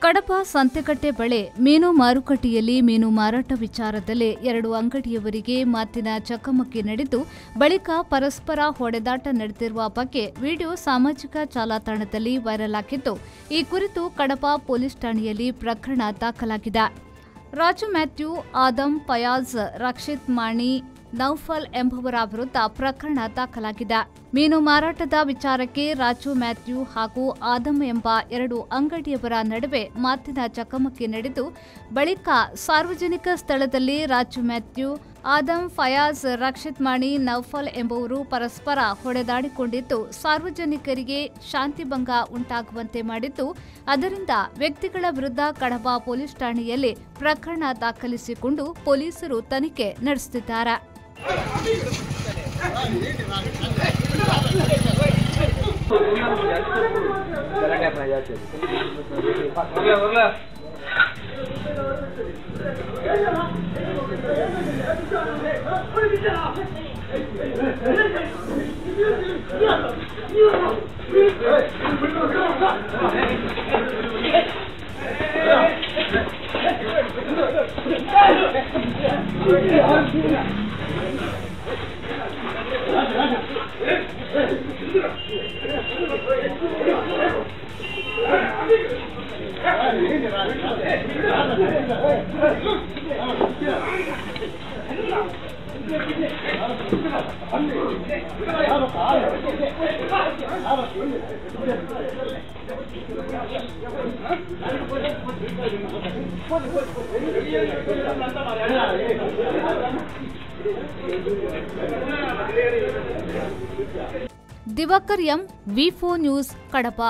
ಕಡಪ ಸಂತೆಕಟ್ಟೆ ಬಳಿ ಮೀನು ಮಾರುಕಟ್ಟೆಯಲ್ಲಿ ಮೀನು ಮಾರಾಟ ವಿಚಾರದಲ್ಲಿ 2 ಅಂಗಡಿಯವರಿಗೆ ಮಾತಿನ ಚಕಮಕಿ ನಡೆದು ಬಳಿಕ ಪರಸ್ಪರ ಹೊಡೆದಾಟ ನಡೆದಿರುವ ಬಗ್ಗೆ ವಿಡಿಯೋ ಸಾಮಾಜಿಕ ಜಾಲತಾಣದಲ್ಲಿ ವೈರಲ್ ಆಗಿದ್ದು, ಈ ಕುರಿತು ಕಡಪ ಪೊಲೀಸ್ ಠಾಣೆಯಲ್ಲಿ ಪ್ರಕರಣ ದಾಖಲಾಗಿದೆ. ರಾಜು ಮ್ಯಾಥ್ಯೂ, ಆದಂ ಫಯಾಜ್, ರಕ್ಷಿತ್ ಮಾಣಿ, ನೌಫಲ್ ಎಂಬುವರ ವಿರುದ್ಧ ಪ್ರಕರಣ ದಾಖಲಾಗಿದೆ. ಮೀನು ಮಾರಾಟದ ವಿಚಾರಕ್ಕೆ ರಾಜು ಮ್ಯಾಥ್ಯೂ ಹಾಗೂ ಆದಂ ಎಂಬ 2 ಅಂಗಡಿಯವರ ನಡುವೆ ಮಾತಿನ ಚಕಮಕಿ ನಡೆದು ಬಳಿಕ ಸಾರ್ವಜನಿಕ ಸ್ಥಳದಲ್ಲಿ ರಾಜು ಮ್ಯಾಥ್ಯೂ, ಆದಂ ಫಯಾಜ್, ರಕ್ಷಿತ್ ಮಾಣಿ, ನೌಫಲ್ ಎಂಬುವರು ಪರಸ್ಪರ ಹೊಡೆದಾಡಿಕೊಂಡಿದ್ದು ಸಾರ್ವಜನಿಕರಿಗೆ ಶಾಂತಿಭಂಗ ಉಂಟಾಗುವಂತೆ ಮಾಡಿದ್ದು, ಅದರಿಂದ ವ್ಯಕ್ತಿಗಳ ವಿರುದ್ಧ ಕಡಪ ಪೊಲೀಸ್ ಠಾಣೆಯಲ್ಲಿ ಪ್ರಕರಣ ದಾಖಲಿಸಿಕೊಂಡು ಪೊಲೀಸರು ತನಿಖೆ ನಡೆಸುತ್ತಿದ್ದಾರೆ. ದಿವಾಕರ್ ಎಂ, ವಿ4 ನ್ಯೂಸ್, ಕಡಪ.